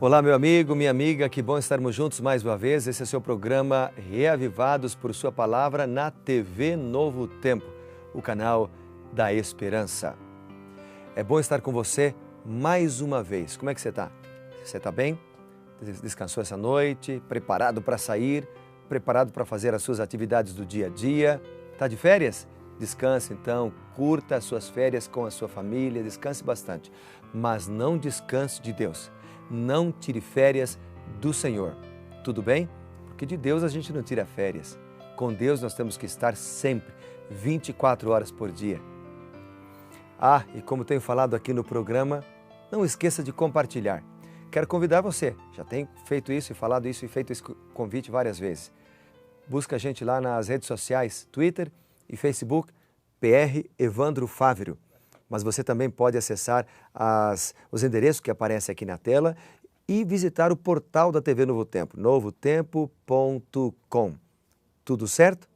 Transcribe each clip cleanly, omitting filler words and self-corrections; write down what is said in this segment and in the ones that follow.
Olá, meu amigo, minha amiga, que bom estarmos juntos mais uma vez. Esse é o seu programa Reavivados por Sua Palavra na TV Novo Tempo, o canal da Esperança. É bom estar com você mais uma vez. Como é que você está? Você está bem? Descansou essa noite? Preparado para sair? Preparado para fazer as suas atividades do dia a dia? Está de férias? Descanse então, curta as suas férias com a sua família, descanse bastante. Mas não descanse de Deus. Não tire férias do Senhor. Tudo bem? Porque de Deus a gente não tira férias. Com Deus nós temos que estar sempre, 24 horas por dia. E como tenho falado aqui no programa, não esqueça de compartilhar. Quero convidar você, já tenho feito isso e falado isso e feito esse convite várias vezes. Busca a gente lá nas redes sociais, Twitter e Facebook, PR Evandro Fávero. Mas você também pode acessar os endereços que aparecem aqui na tela e visitar o portal da TV Novo Tempo, novotempo.com. Tudo certo?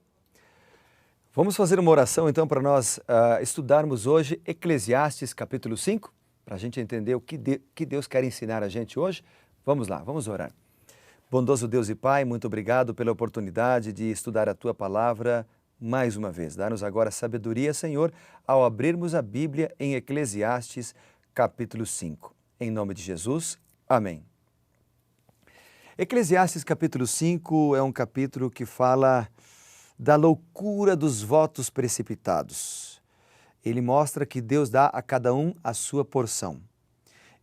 Vamos fazer uma oração então para nós estudarmos hoje Eclesiastes capítulo 5, para a gente entender o que Deus quer ensinar a gente hoje. Vamos lá, vamos orar. Bondoso Deus e Pai, muito obrigado pela oportunidade de estudar a Tua Palavra mais uma vez. Dá-nos agora sabedoria, Senhor, ao abrirmos a Bíblia em Eclesiastes, capítulo 5. Em nome de Jesus, amém. Eclesiastes, capítulo 5, é um capítulo que fala da loucura dos votos precipitados. Ele mostra que Deus dá a cada um a sua porção.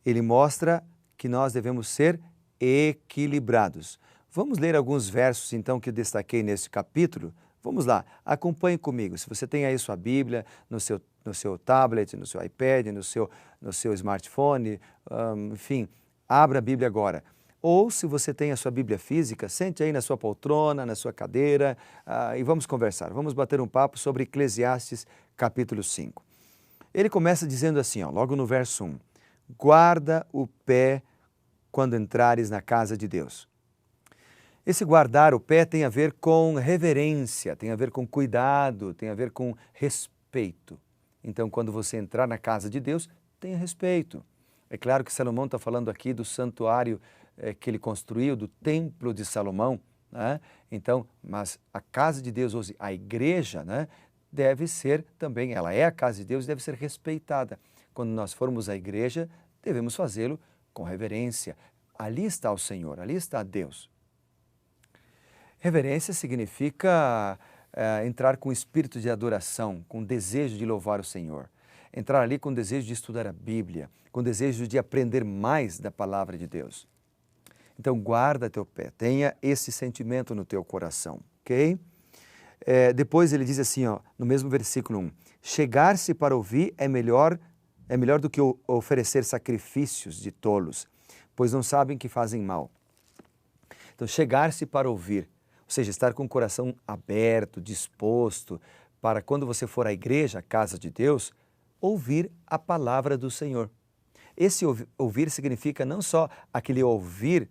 Ele mostra que nós devemos ser equilibrados. Vamos ler alguns versos, então, que eu destaquei nesse capítulo. Vamos lá, acompanhe comigo. Se você tem aí sua Bíblia no seu tablet, no seu iPad, no seu smartphone, enfim, abra a Bíblia agora. Ou se você tem a sua Bíblia física, sente aí na sua poltrona, na sua cadeira e vamos conversar. Vamos bater um papo sobre Eclesiastes capítulo 5. Ele começa dizendo assim, logo no verso 1. Guarda o pé quando entrares na casa de Deus. Esse guardar o pé tem a ver com reverência, tem a ver com cuidado, tem a ver com respeito. Então, quando você entrar na casa de Deus, tenha respeito. É claro que Salomão está falando aqui do santuário que ele construiu, do templo de Salomão, né? Então, mas a casa de Deus, hoje, a igreja, né, deve ser também, ela é a casa de Deus e deve ser respeitada. Quando nós formos à igreja, devemos fazê-lo com reverência. Ali está o Senhor, ali está Deus. Reverência significa entrar com espírito de adoração, com desejo de louvar o Senhor. Entrar ali com desejo de estudar a Bíblia, com desejo de aprender mais da palavra de Deus. Então, guarda teu pé, tenha esse sentimento no teu coração, ok? Depois ele diz assim, no mesmo versículo 1, chegar-se para ouvir é melhor do que oferecer sacrifícios de tolos, pois não sabem que fazem mal. Então, chegar-se para ouvir, ou seja, estar com o coração aberto, disposto, para quando você for à igreja, à casa de Deus, ouvir a palavra do Senhor. Esse ouvir significa não só aquele ouvir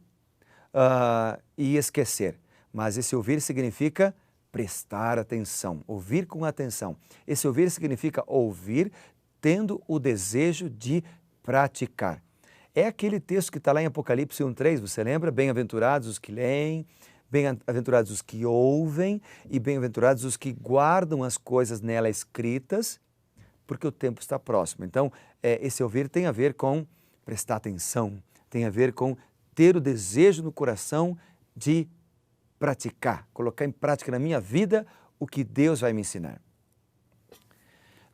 e esquecer, mas esse ouvir significa prestar atenção, ouvir com atenção. Esse ouvir significa ouvir tendo o desejo de praticar. É aquele texto que está lá em Apocalipse 1:3, você lembra? Bem-aventurados os que leem, bem-aventurados os que ouvem e bem-aventurados os que guardam as coisas nela escritas, porque o tempo está próximo. Então, esse ouvir tem a ver com prestar atenção, tem a ver com ter o desejo no coração de praticar, colocar em prática na minha vida o que Deus vai me ensinar.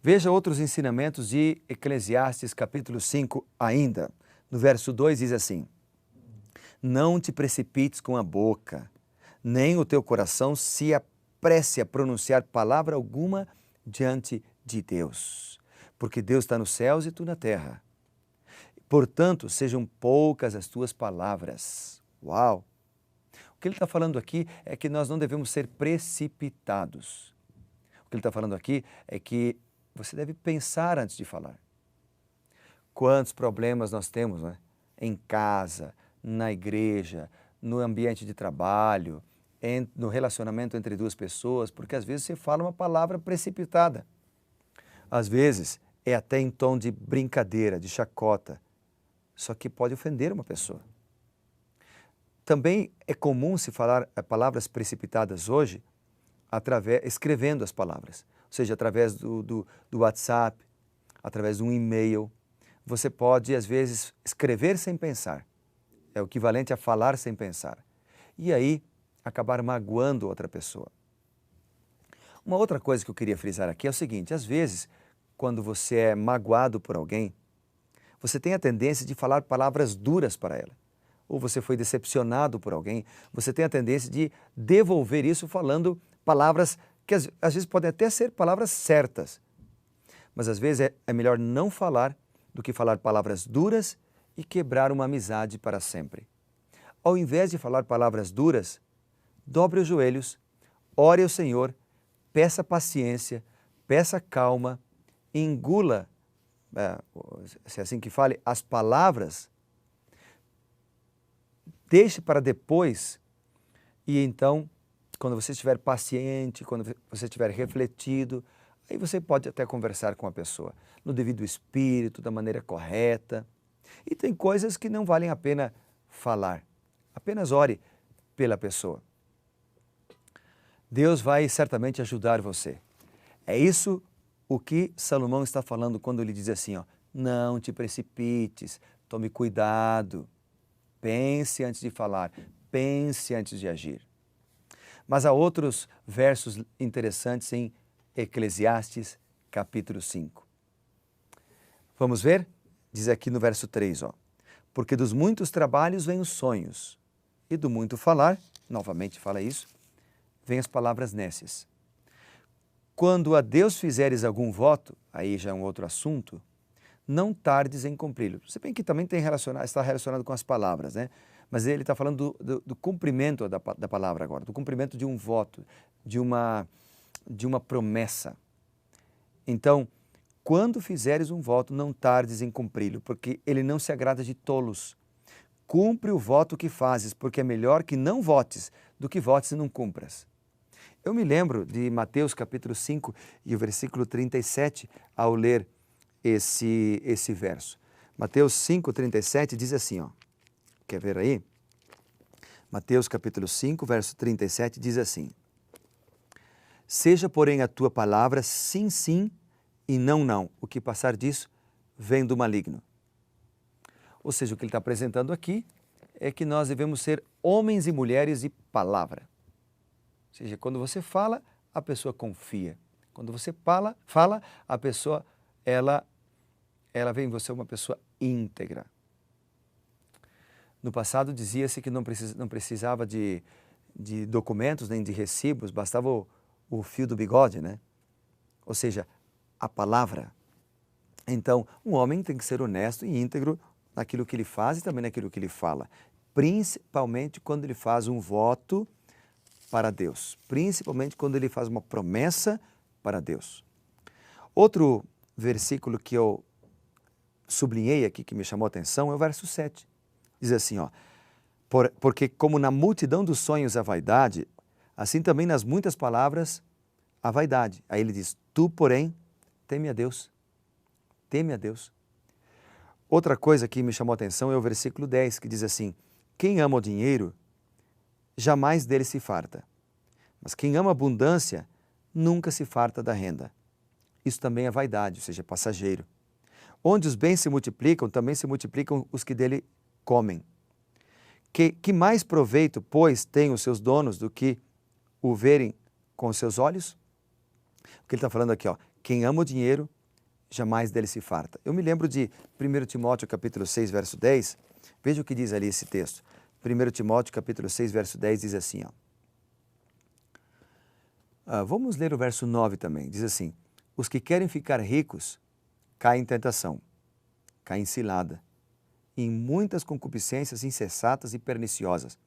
Veja outros ensinamentos de Eclesiastes capítulo 5 ainda. No verso 2 diz assim, não te precipites com a boca, nem o teu coração se apresse a pronunciar palavra alguma diante de Deus, porque Deus está nos céus e tu na terra. Portanto, sejam poucas as tuas palavras. Uau! O que ele está falando aqui é que nós não devemos ser precipitados. O que ele está falando aqui é que você deve pensar antes de falar. Quantos problemas nós temos, né? Em casa, na igreja, no ambiente de trabalho, no relacionamento entre duas pessoas, porque às vezes você fala uma palavra precipitada. Às vezes é até em tom de brincadeira, de chacota, só que pode ofender uma pessoa. Também é comum se falar palavras precipitadas hoje, escrevendo as palavras, ou seja, através do WhatsApp, através de um e-mail. Você pode, às vezes, escrever sem pensar. É o equivalente a falar sem pensar. E aí, acabar magoando outra pessoa. Uma outra coisa que eu queria frisar aqui é o seguinte: às vezes, quando você é magoado por alguém, você tem a tendência de falar palavras duras para ela. Ou você foi decepcionado por alguém, você tem a tendência de devolver isso falando palavras que às vezes podem até ser palavras certas. Mas às vezes é melhor não falar do que falar palavras duras e quebrar uma amizade para sempre. Ao invés de falar palavras duras, dobre os joelhos, ore ao Senhor, peça paciência, peça calma, engula, se é assim que fale, as palavras, deixe para depois e então, quando você estiver paciente, quando você estiver refletido, aí você pode até conversar com a pessoa no devido espírito, da maneira correta. E tem coisas que não valem a pena falar. Apenas ore pela pessoa. Deus vai certamente ajudar você. É isso o que Salomão está falando quando ele diz assim, ó, não te precipites, tome cuidado, pense antes de falar, pense antes de agir. Mas há outros versos interessantes em Eclesiastes, capítulo 5. Vamos ver? Diz aqui no verso 3, ó, porque dos muitos trabalhos vêm os sonhos, e do muito falar, novamente fala isso, vêm as palavras nécias. Quando a Deus fizeres algum voto, aí já é um outro assunto, não tardes em cumpri-lo. Se bem que também está relacionado com as palavras, né? Mas ele está falando do cumprimento da palavra agora, do cumprimento de um voto, de uma promessa. Então, quando fizeres um voto, não tardes em cumpri-lo, porque ele não se agrada de tolos. Cumpre o voto que fazes, porque é melhor que não votes do que votes e não cumpras. Eu me lembro de Mateus capítulo 5 e o versículo 37 ao ler esse verso. Mateus 5, 37 diz assim, ó, quer ver aí? Mateus capítulo 5, verso 37 diz assim, seja, porém, a tua palavra sim, sim e não, não. O que passar disso vem do maligno. Ou seja, o que ele está apresentando aqui é que nós devemos ser homens e mulheres de palavra. Ou seja, quando você fala, a pessoa confia. Quando você fala, a pessoa, ela vê em você uma pessoa íntegra. No passado dizia-se que não precisava de documentos nem de recibos, bastava o fio do bigode, né? Ou seja, a palavra. Então, um homem tem que ser honesto e íntegro naquilo que ele faz e também naquilo que ele fala. Principalmente quando ele faz um voto para Deus. Principalmente quando ele faz uma promessa para Deus. Outro versículo que eu sublinhei aqui, que me chamou a atenção, é o verso 7. Diz assim, ó, porque como na multidão dos sonhos a vaidade, assim também nas muitas palavras a vaidade. Aí ele diz, tu, porém, teme a Deus. Teme a Deus. Outra coisa que me chamou a atenção é o versículo 10, que diz assim, quem ama o dinheiro, jamais dele se farta. Mas quem ama a abundância, nunca se farta da renda. Isso também é vaidade, ou seja, é passageiro. Onde os bens se multiplicam, também se multiplicam os que dele comem. Que mais proveito, pois, têm os seus donos do que o verem com os seus olhos? O que ele está falando aqui, ó, quem ama o dinheiro, jamais dele se farta. Eu me lembro de 1 Timóteo capítulo 6, verso 10, veja o que diz ali esse texto. 1 Timóteo capítulo 6, verso 10 diz assim, ó. Vamos ler o verso 9 também, diz assim, os que querem ficar ricos caem em tentação, caem em cilada, em muitas concupiscências insensatas e perniciosas,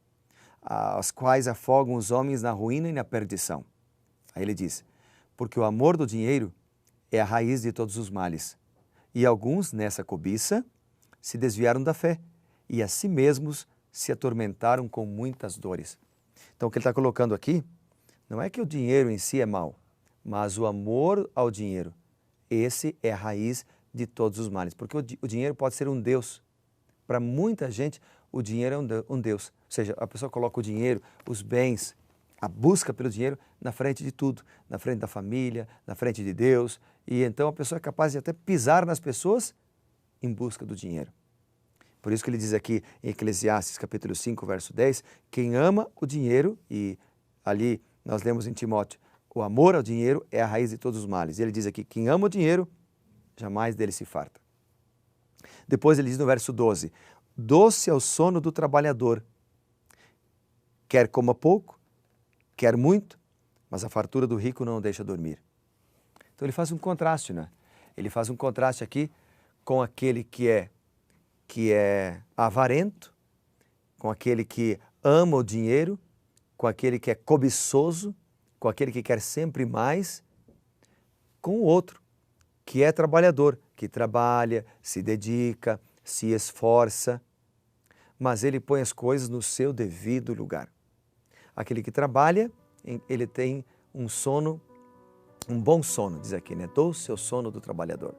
as quais afogam os homens na ruína e na perdição. Aí ele diz, porque o amor do dinheiro é a raiz de todos os males, e alguns, nessa cobiça, se desviaram da fé, e a si mesmos se atormentaram com muitas dores. Então, o que ele está colocando aqui, não é que o dinheiro em si é mau, mas o amor ao dinheiro, esse é a raiz de todos os males, porque o dinheiro pode ser um Deus. Para muita gente, o dinheiro é um Deus. Ou seja, a pessoa coloca o dinheiro, os bens, a busca pelo dinheiro na frente de tudo, na frente da família, na frente de Deus. E então a pessoa é capaz de até pisar nas pessoas em busca do dinheiro. Por isso que ele diz aqui em Eclesiastes capítulo 5, verso 10, quem ama o dinheiro, e ali nós lemos em Timóteo, o amor ao dinheiro é a raiz de todos os males. E ele diz aqui, quem ama o dinheiro, jamais dele se farta. Depois ele diz no verso 12, doce é o sono do trabalhador, quer coma pouco, quer muito, mas a fartura do rico não o deixa dormir. Então ele faz um contraste, né? Ele faz um contraste aqui com aquele que é avarento, com aquele que ama o dinheiro, com aquele que é cobiçoso, com aquele que quer sempre mais, com o outro, que é trabalhador, que trabalha, se dedica, se esforça, mas ele põe as coisas no seu devido lugar. Aquele que trabalha, ele tem um sono, um bom sono, diz aqui, né? Doce é o sono do trabalhador.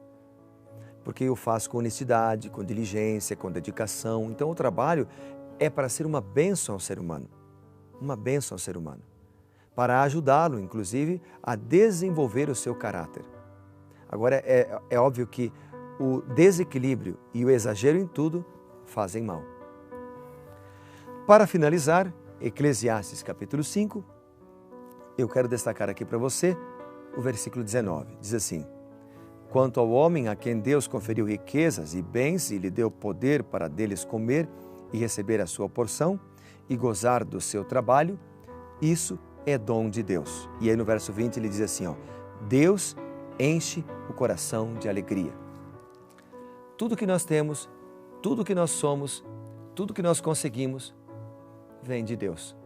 Porque o faz com honestidade, com diligência, com dedicação. Então o trabalho é para ser uma bênção ao ser humano. Uma bênção ao ser humano. Para ajudá-lo, inclusive, a desenvolver o seu caráter. Agora, é óbvio que o desequilíbrio e o exagero em tudo fazem mal. Para finalizar, Eclesiastes capítulo 5, eu quero destacar aqui para você o versículo 19. Diz assim, quanto ao homem a quem Deus conferiu riquezas e bens e lhe deu poder para deles comer e receber a sua porção e gozar do seu trabalho, isso é dom de Deus. E aí no verso 20 ele diz assim, ó, Deus enche o coração de alegria. Tudo que nós temos, tudo que nós somos, tudo que nós conseguimos, vem de Deus.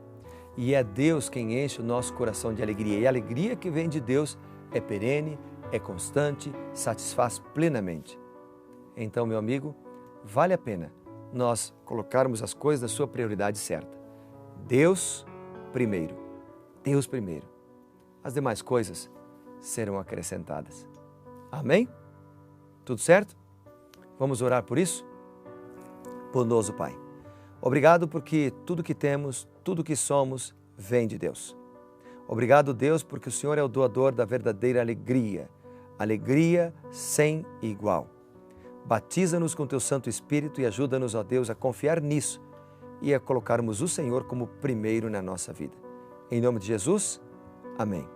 E é Deus quem enche o nosso coração de alegria. E a alegria que vem de Deus é perene, é constante, satisfaz plenamente. Então, meu amigo, vale a pena nós colocarmos as coisas na sua prioridade certa. Deus primeiro. Deus primeiro. As demais coisas serão acrescentadas. Amém? Tudo certo? Vamos orar por isso? Bondoso Pai, obrigado porque tudo que temos, tudo que somos, vem de Deus. Obrigado, Deus, porque o Senhor é o doador da verdadeira alegria. Alegria sem igual. Batiza-nos com Teu Santo Espírito e ajuda-nos, ó Deus, a confiar nisso e a colocarmos o Senhor como primeiro na nossa vida. Em nome de Jesus, amém.